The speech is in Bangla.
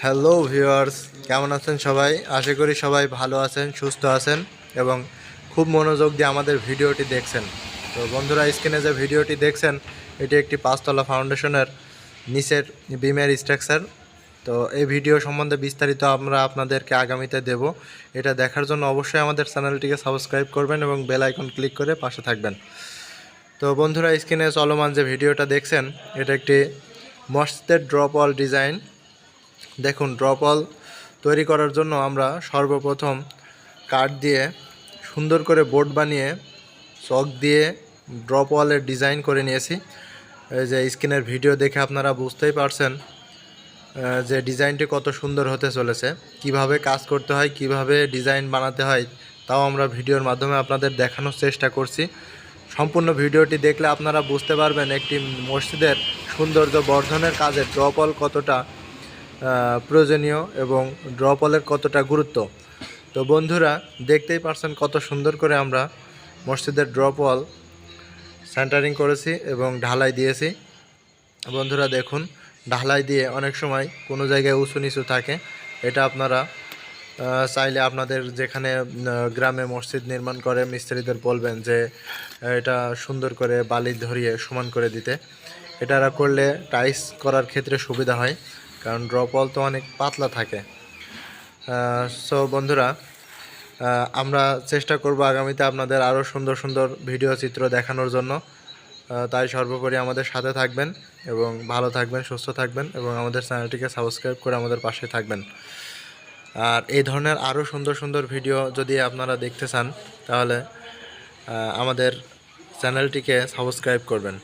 হ্যালো ভিউয়ার্স, কেমন আছেন সবাই? আশা করি সবাই ভালো আছেন, সুস্থ আছেন এবং খুব মনোযোগ দিয়ে আমাদের ভিডিওটি দেখছেন। তো বন্ধুরা, স্ক্রিনে যে ভিডিওটি দেখছেন এটি একটি 5 তলা ফাউন্ডেশনের নিচের বিমের স্ট্রাকচার। তো এই ভিডিও সম্বন্ধে বিস্তারিত আমরা আপনাদেরকে আগামীতে দেব। এটা দেখার জন্য অবশ্যই আমাদের চ্যানেলটিকে সাবস্ক্রাইব করবেন এবং বেল আইকন ক্লিক করে পাশে থাকবেন। তো বন্ধুরা, স্ক্রিনে চলমান যে ভিডিওটা দেখছেন এটা একটি মসজিদের ড্রপ ওয়াল ডিজাইন। দেখুন, ড্রপ ওয়াল তৈরি করার জন্য আমরা সর্বপ্রথম কাঠ দিয়ে সুন্দর করে বোর্ড বানিয়ে চক দিয়ে ড্রপ ওয়ালের ডিজাইন করে নিয়েছি। এই যে স্ক্রিনের ভিডিও দেখে আপনারা বুঝতেই পারছেন যে ডিজাইনটি কত সুন্দর হতে চলেছে। কিভাবে কাজ করতে হয়, কিভাবে ডিজাইন বানাতে হয়, তাও আমরা ভিডিওর মাধ্যমে আপনাদের দেখানোর চেষ্টা করছি। সম্পূর্ণ ভিডিওটি দেখলে আপনারা বুঝতে পারবেন একটি মসজিদের সৌন্দর্য বর্ধনের কাজে ড্রপ ওয়াল কতটা প্রয়োজনীয় এবং ড্রপ ওয়ালের কতটা গুরুত্ব। তো বন্ধুরা, দেখতেই পারছেন কত সুন্দর করে আমরা মসজিদের ড্রপ ওয়াল সেন্টারিং করেছি এবং ঢালাই দিয়েছি। বন্ধুরা দেখুন, ঢালাই দিয়ে অনেক সময় কোনো জায়গায় উঁচু নিচু থাকে। এটা আপনারা চাইলে আপনাদের যেখানে গ্রামে মসজিদ নির্মাণ করে মিস্ত্রিদের বলবেন যে এটা সুন্দর করে বালি ধরিয়ে সমান করে দিতে। এটা করলে টাইলস করার ক্ষেত্রে সুবিধা হয়, কারণ ড্রপ ওয়াল তো অনেক পাতলা থাকে। সো বন্ধুরা, আমরা চেষ্টা করব আগামীতে আপনাদের আরও সুন্দর সুন্দর ভিডিও চিত্র দেখানোর জন্য। তাই সর্বোপরি আমাদের সাথে থাকবেন এবং ভালো থাকবেন, সুস্থ থাকবেন এবং আমাদের চ্যানেলটিকে সাবস্ক্রাইব করে আমাদের পাশে থাকবেন। আর এই ধরনের আরও সুন্দর সুন্দর ভিডিও যদি আপনারা দেখতে চান তাহলে আমাদের চ্যানেলটিকে সাবস্ক্রাইব করবেন।